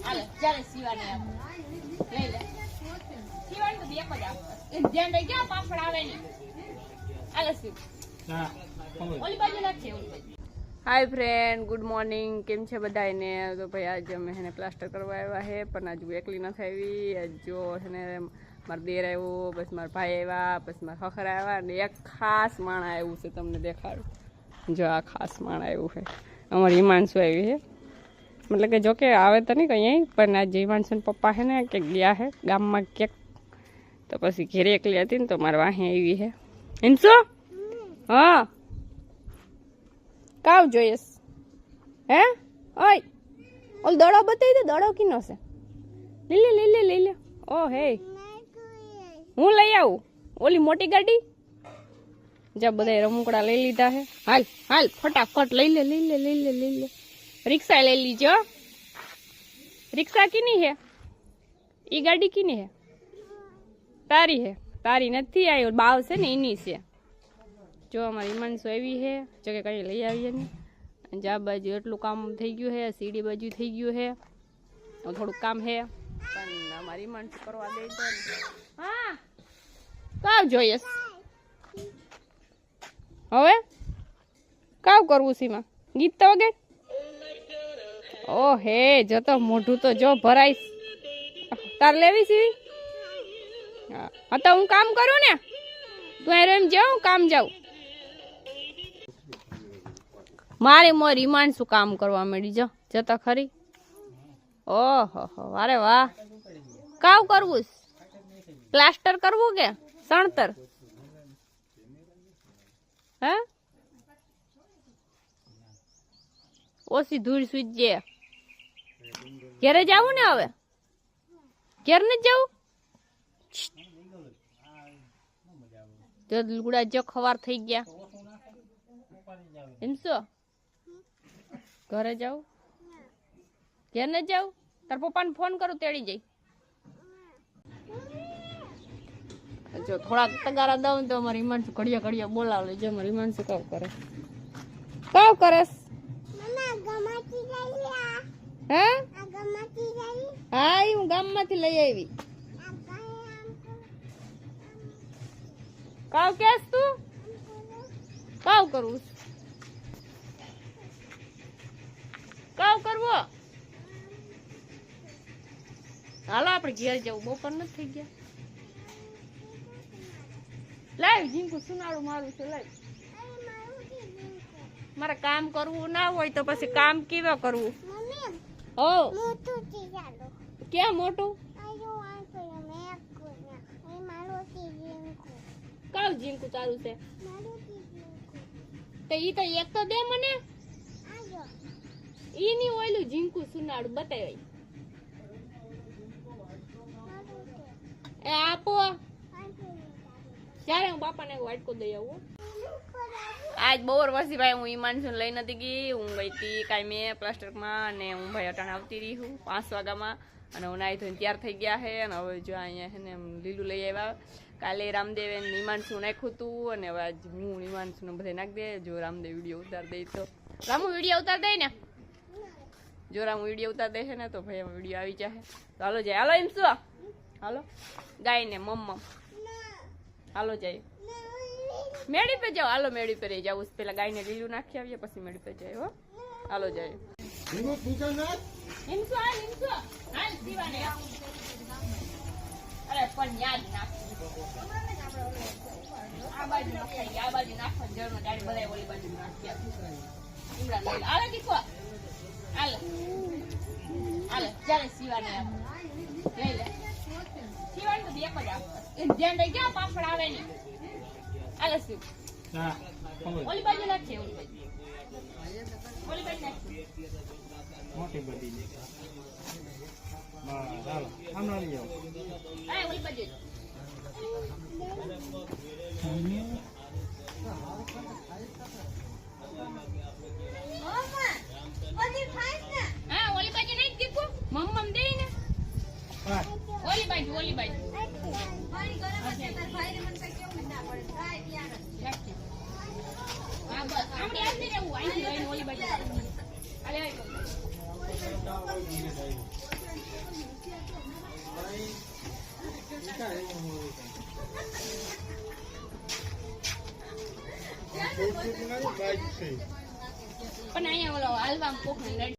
હાલે ચાલે સીવાની આપ લઈ લે સીવાની તો બે જ આપ ધ્યાન રહી ગયા પાપડ આવે નહીં હાલે સીવ હા ઓલી બાજુ નાખે ઓલી બાજુ हाय फ्रेंड गुड मॉर्निंग केम छे बधाने तो भाई आज अमे हेने प्लास्टर करवा आव्या है पण आज एकली न थावी आज जो हेने मार देर आव्यो बस मार भाई आव्या बस मार खखर आव्या ने एक खास माणा आव्યું છે તમને દેખાડું जो आ खास माणा आव्યું है અમાર હિમાંશુ આવી है मतलब कि जो के आवे तो नहीं कहीं पण आज હિમાંશુ पप्पा है ने के गया है गाम में के तो પછી ઘરે એકલી હતી ને તો માર વાહે આવી है હિંસુ हाँ કાવ જોઈસ હે ઓય ઓલ દડો બતાવી દે દડો કીનો છે લઈ લે ઓ હે હું લઈ આવું ઓલી મોટી ગાડી જબ બધા રમકડા લઈ લીધા હે હાલ હાલ ફટાફટ લઈ લે રિક્ષા લઈ લીજો રિક્ષા કીની હે ઈ ગાડી કીની હે તારી હે તારી નથી આયો બાવ છે ને એની છે जो हमारी હિમાંશુ આવી है जो કે કઈ લઈ આવીએ ને જા બાજુ એટલું કામ થઈ ગયું है સીડી બાજુ થઈ ગયું है તો થોડું કામ है પણ અમારી હિમાંશુ કરવા દે તો હા કાવ જોઈએ હવે કાવ કરવું સીમાં ગીત તો વગે ઓ હે જો તો મોઢું તો જો ભરાઈ તાર લેવી સીવી હા તો હું કામ કરું ને તું એમ જાઉં કામ જાઉં મારે મોર હિમાંશુ કામ કરવા માંડી જો જતા ખરી ઓહો અરે વાહ કાવ કરવું પ્લાસ્ટર કરવું કે સણતર હે ઓછી ધૂળ સુજે ઘરે જાવું ને હવે ઘેર ને જાવું જો લુગડા જો ખવાર થઈ ગયા એમ શું ઘરે જાઉં ઘેર ને જાઉં તાર પપ્પાને ફોન કરું તેડી જઈ જો થોડાક તગારા દઉં તો અમારી હિમાંશુ ઘડિયા બોલાવે જો અમારી હિમાંશુ કાવ કરે હે હા હું ગામમાંથી લઈ આવી કાવ કેસ તું કાવ કરવું કાવ કરવો હાલો આપણે ઘેર જવું બપોર નથી થઈ ગયા લાવ જીંકુ સુનાળું મારું છે લાવ મારે કામ કરવું ના હોય તો પછી કામ કેવા કરવું ઓ ક્યાં મોટું કાવ જીંકુ ચાલુ છે તો ઈ તો એક તો દે મને ઈ ની ઓયલું જીંકુ સુનાળું બતાવી એ આપો ત્યારે હું બાપાને વાટકો દઈ આવું આજ બહુ વર્ષી ભાઈ હું હિમાંશુ લઈ નથી ગઈ હું ગઈ હતી કાંઈ મેં પ્લાસ્ટરમાં અને હું ભાઈ અટાણે આવતી રહી હું 5 વાગ્યામાં અને હું નાહી ધોઈને તૈયાર થઈ ગયા છે અને હવે જો અહીંયા છે ને લીલું લઈ આવ્યા કાલે રામદેવે હિમાંશુ નાખ્યું હતું અને હવે આજ હું હિમાંશુને બધે નાખી દે જો રામદેવ વિડીયો ઉતાર દે તો રામુ વિડીયો ઉતાર દે ને જો રામુ વિડીયો ઉતાર દે છે ને તો ભાઈ વિડીયો આવી જાય તો હાલો જાય હાલો એમ શું હાલો ગાય ને મમ્મા હાલો જાય મેળી પે જાઓ હાલો મેળી પે રહી જાવ પેલા ગાય ને લીલું નાખી આવીએ પછી મેળી પે જાય હો હાલો જાય અરે પણ યાદ નાખી આ બાજુ નાખી આ બાજુ નાખવાની જરૂર નથી બધા ઓલી બાજુ નાખી હાલો દીખો હાલો હાલો ચાલે સીવાને આપ લઈ લે સીવાને તો બે જ આપ ધ્યાન રહી ગયા પાપડ આવે નહીં હાલો સીવ હા ઓલી બાજુ નાખી ઓલી બાજુ નાખી મોટી બધી હાલો આમણા લઈ આવો આ ઓલી બાજુ હા ઓલી બાજુ નહીં દીકુ મમ્મમ દે ને ઓલી બાજુ હા બસ આમડી આવતી રહેવું અહીંથી લઈને ઓલી બાજુ હાલે પણ અહીંયા ઓલો હાલવા કોક